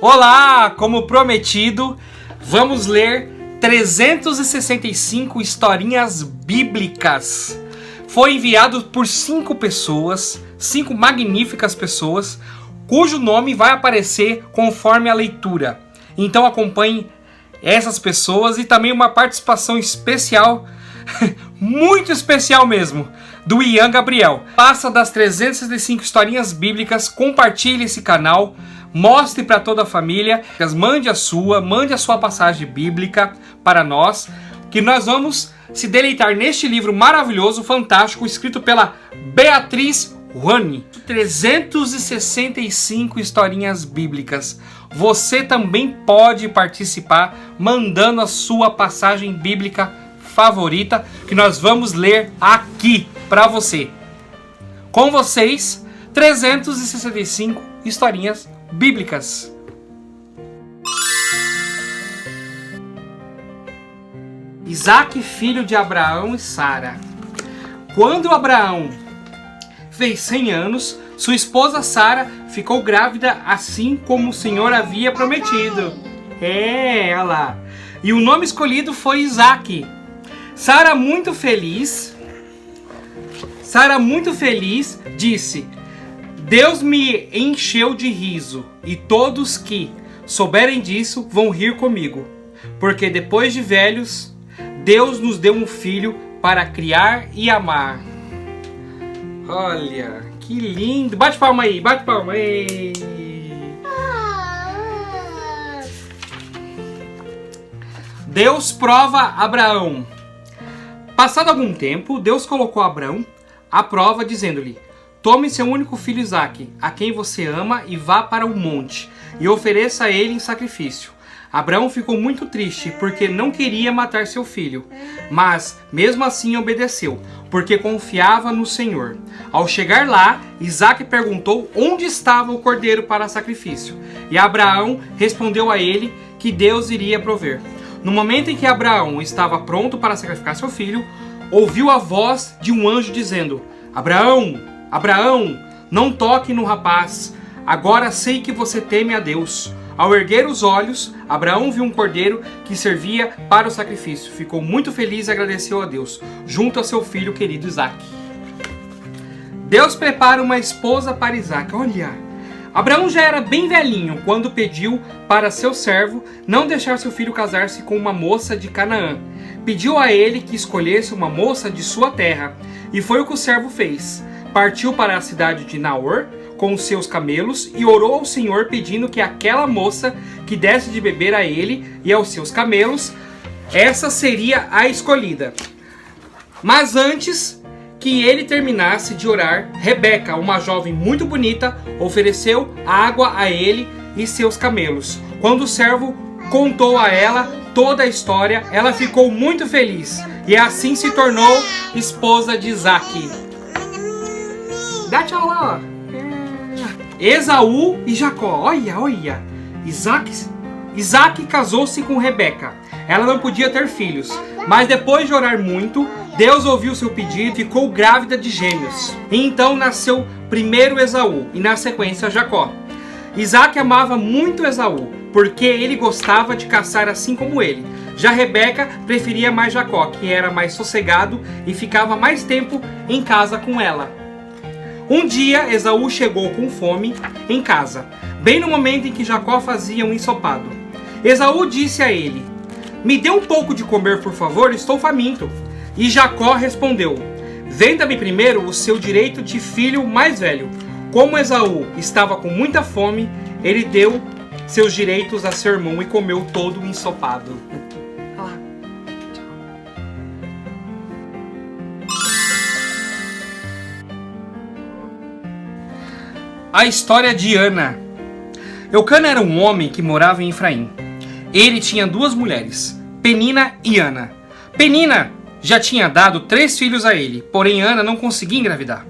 Olá, como prometido, vamos ler 365 historinhas bíblicas. Foi enviado por 5 pessoas, 5 magníficas pessoas, cujo nome vai aparecer conforme a leitura. Então acompanhe essas pessoas e também uma participação especial, muito especial mesmo, do Ian Gabriel. Passa das 365 historinhas bíblicas, compartilhe esse canal, mostre para toda a família, mande a sua passagem bíblica para nós, que nós vamos se deleitar neste livro maravilhoso, fantástico, escrito pela Beatriz Rani. 365 historinhas bíblicas. Você também pode participar mandando a sua passagem bíblica favorita, que nós vamos ler aqui para você. Com vocês, 365 historinhas bíblicas. Isaac, filho de Abraão e Sara. Quando Abraão fez 100 anos, sua esposa Sara ficou grávida, assim como o Senhor havia prometido. Olha lá. E o nome escolhido foi Isaac. Sara, muito feliz, disse: Deus me encheu de riso, e todos que souberem disso vão rir comigo, porque depois de velhos, Deus nos deu um filho para criar e amar. Olha, que lindo! Bate palma aí, bate palma aí! Deus prova Abraão. Passado algum tempo, Deus colocou Abraão à prova, dizendo-lhe: Tome seu único filho Isaque, a quem você ama, e vá para o monte, e ofereça a ele em sacrifício. Abraão ficou muito triste, porque não queria matar seu filho, mas mesmo assim obedeceu, porque confiava no Senhor. Ao chegar lá, Isaque perguntou onde estava o cordeiro para sacrifício, e Abraão respondeu a ele que Deus iria prover. No momento em que Abraão estava pronto para sacrificar seu filho, ouviu a voz de um anjo dizendo: Abraão, Abraão, não toque no rapaz, agora sei que você teme a Deus. Ao erguer os olhos, Abraão viu um cordeiro que servia para o sacrifício. Ficou muito feliz e agradeceu a Deus, junto a seu filho querido Isaque. Deus prepara uma esposa para Isaque. Olha! Abraão já era bem velhinho quando pediu para seu servo não deixar seu filho casar-se com uma moça de Canaã. Pediu a ele que escolhesse uma moça de sua terra, e foi o que o servo fez. Partiu para a cidade de Naor com os seus camelos e orou ao Senhor pedindo que aquela moça que desse de beber a ele e aos seus camelos, essa seria a escolhida. Mas antes que ele terminasse de orar, Rebeca, uma jovem muito bonita, ofereceu água a ele e seus camelos. Quando o servo contou a ela toda a história, ela ficou muito feliz e assim se tornou esposa de Isaque. Dá tchau lá, ó. Esaú e Jacó. Olha. Isaque casou-se com Rebeca. Ela não podia ter filhos, mas depois de orar muito, Deus ouviu seu pedido e ficou grávida de gêmeos. E então nasceu primeiro Esaú e na sequência Jacó. Isaque amava muito Esaú, porque ele gostava de caçar assim como ele. Já Rebeca preferia mais Jacó, que era mais sossegado e ficava mais tempo em casa com ela. Um dia, Esaú chegou com fome em casa, bem no momento em que Jacó fazia um ensopado. Esaú disse a ele: Me dê um pouco de comer, por favor, estou faminto. E Jacó respondeu: Venda-me primeiro o seu direito de filho mais velho. Como Esaú estava com muita fome, ele deu seus direitos a seu irmão e comeu todo o ensopado. A história de Ana. Eucana era um homem que morava em Efraim. Ele tinha 2 mulheres, Penina e Ana. Penina já tinha dado 3 filhos a ele, porém Ana não conseguia engravidar.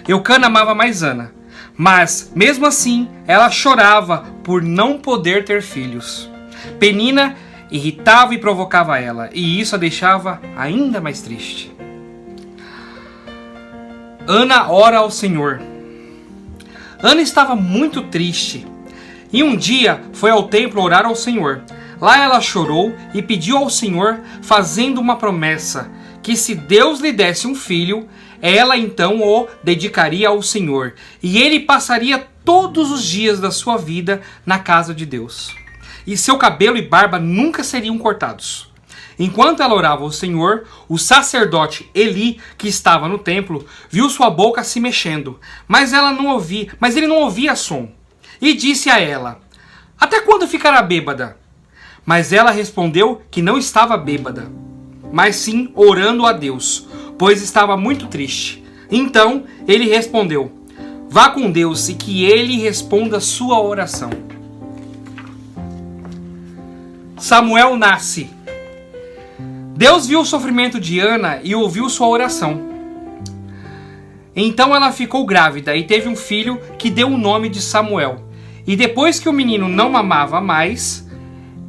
Eucana amava mais Ana, mas mesmo assim ela chorava por não poder ter filhos. Penina irritava e provocava ela, e isso a deixava ainda mais triste. Ana ora ao Senhor. Ana estava muito triste E um dia foi ao templo orar ao Senhor. Lá ela chorou e pediu ao Senhor, fazendo uma promessa, que se Deus lhe desse um filho, ela então o dedicaria ao Senhor, e ele passaria todos os dias da sua vida na casa de Deus. E seu cabelo e barba nunca seriam cortados. Enquanto ela orava ao Senhor, o sacerdote Eli, que estava no templo, viu sua boca se mexendo, mas ele não ouvia som. E disse a ela: "Até quando ficará bêbada?" Mas ela respondeu que não estava bêbada, mas sim orando a Deus, pois estava muito triste. Então ele respondeu: "Vá com Deus e que ele responda a sua oração." Samuel nasce. Deus viu o sofrimento de Ana e ouviu sua oração. Então ela ficou grávida e teve um filho que deu o nome de Samuel. E depois que o menino não mamava mais,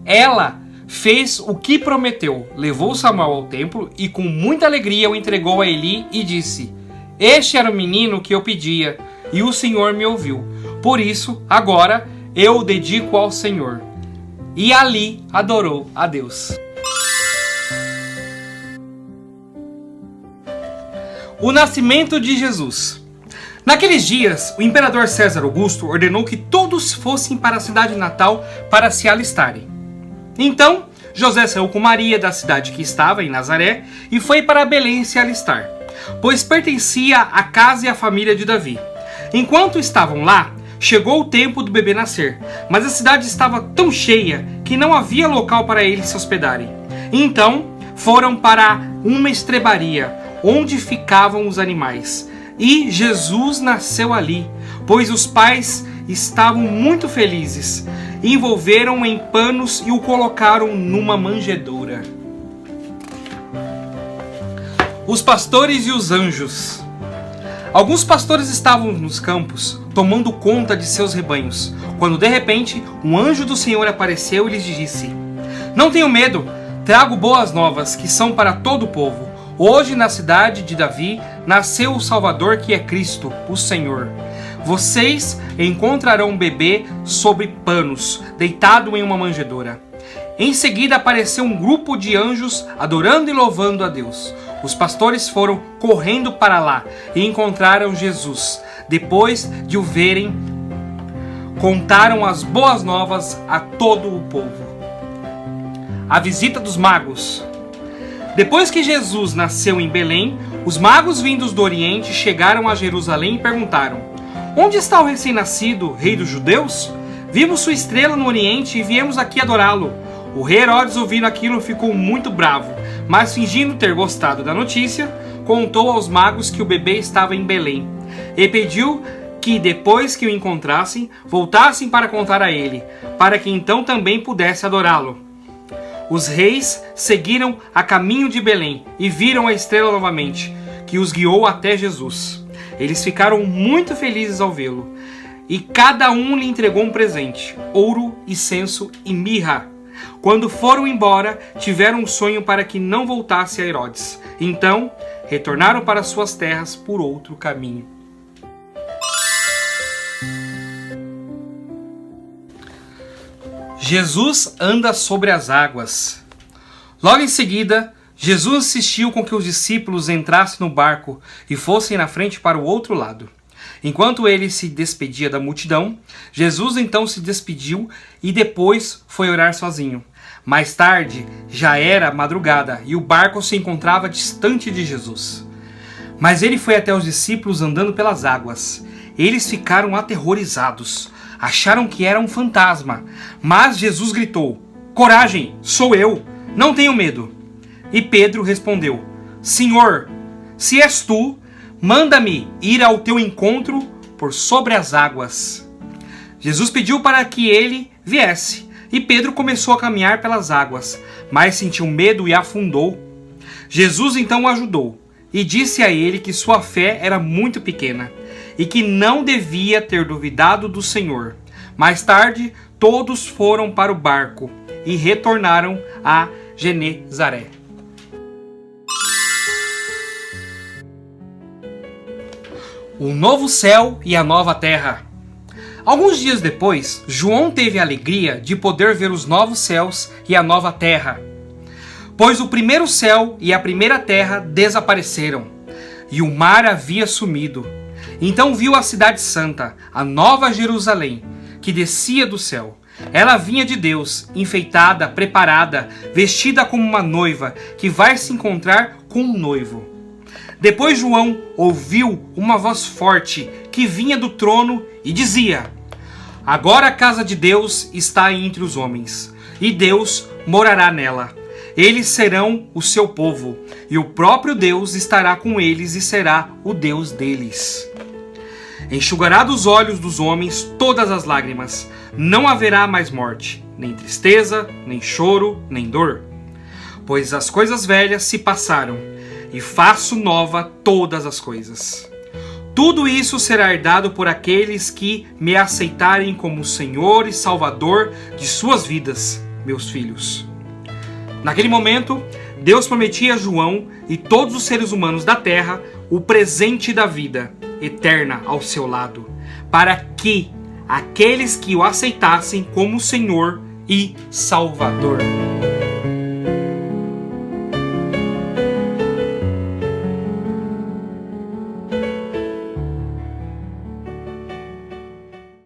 ela fez o que prometeu. Levou Samuel ao templo e com muita alegria o entregou a Eli e disse: "Este era o menino que eu pedia e o Senhor me ouviu. Por isso, agora eu o dedico ao Senhor." E ali adorou a Deus. O nascimento de Jesus. Naqueles dias, o imperador César Augusto ordenou que todos fossem para a cidade natal para se alistarem. Então, José saiu com Maria da cidade que estava, em Nazaré, e foi para Belém se alistar, pois pertencia à casa e à família de Davi. Enquanto estavam lá, chegou o tempo do bebê nascer, mas a cidade estava tão cheia que não havia local para eles se hospedarem. Então, foram para uma estrebaria, onde ficavam os animais. E Jesus nasceu ali, pois os pais estavam muito felizes. Envolveram em panos e o colocaram numa manjedoura. Os pastores e os anjos. Alguns pastores estavam nos campos, tomando conta de seus rebanhos, quando de repente um anjo do Senhor apareceu e lhes disse: "Não tenham medo, trago boas novas que são para todo o povo. Hoje, na cidade de Davi, nasceu o Salvador, que é Cristo, o Senhor. Vocês encontrarão um bebê sobre panos, deitado em uma manjedoura." Em seguida apareceu um grupo de anjos adorando e louvando a Deus. Os pastores foram correndo para lá e encontraram Jesus. Depois de o verem, contaram as boas novas a todo o povo. A visita dos magos. Depois que Jesus nasceu em Belém, os magos vindos do Oriente chegaram a Jerusalém e perguntaram: "Onde está o recém-nascido, rei dos judeus? Vimos sua estrela no Oriente e viemos aqui adorá-lo." O rei Herodes, ouvindo aquilo, ficou muito bravo, mas fingindo ter gostado da notícia, contou aos magos que o bebê estava em Belém e pediu que, depois que o encontrassem, voltassem para contar a ele, para que então também pudesse adorá-lo. Os reis seguiram a caminho de Belém e viram a estrela novamente, que os guiou até Jesus. Eles ficaram muito felizes ao vê-lo, e cada um lhe entregou um presente: ouro, incenso e mirra. Quando foram embora, tiveram um sonho para que não voltasse a Herodes. Então, retornaram para suas terras por outro caminho. Jesus anda sobre as águas. Logo em seguida, Jesus insistiu com que os discípulos entrassem no barco e fossem na frente para o outro lado. Enquanto ele se despedia da multidão, Jesus então se despediu e depois foi orar sozinho. Mais tarde, já era madrugada e o barco se encontrava distante de Jesus. Mas ele foi até os discípulos andando pelas águas. Eles ficaram aterrorizados. Acharam que era um fantasma. Mas Jesus gritou: "Coragem, sou eu! Não tenham medo!" E Pedro respondeu: "Senhor, se és tu, manda-me ir ao teu encontro por sobre as águas." Jesus pediu para que ele viesse, e Pedro começou a caminhar pelas águas, mas sentiu medo e afundou. Jesus então o ajudou, e disse a ele que sua fé era muito pequena, e que não devia ter duvidado do Senhor. Mais tarde, todos foram para o barco, e retornaram a Genezaré. O novo céu e a nova terra. Alguns dias depois, João teve a alegria de poder ver os novos céus e a nova terra, pois o primeiro céu e a primeira terra desapareceram, e o mar havia sumido. Então viu a cidade santa, a nova Jerusalém, que descia do céu. Ela vinha de Deus, enfeitada, preparada, vestida como uma noiva, que vai se encontrar com um noivo. Depois João ouviu uma voz forte que vinha do trono e dizia: Agora a casa de Deus está entre os homens, e Deus morará nela. Eles serão o seu povo, e o próprio Deus estará com eles e será o Deus deles. Enxugará dos olhos dos homens todas as lágrimas. Não haverá mais morte, nem tristeza, nem choro, nem dor. Pois as coisas velhas se passaram, e faço nova todas as coisas. Tudo isso será herdado por aqueles que me aceitarem como Senhor e Salvador de suas vidas, meus filhos. Naquele momento, Deus prometia a João e todos os seres humanos da terra o presente da vida eterna ao seu lado, para que aqueles que o aceitassem como Senhor e Salvador.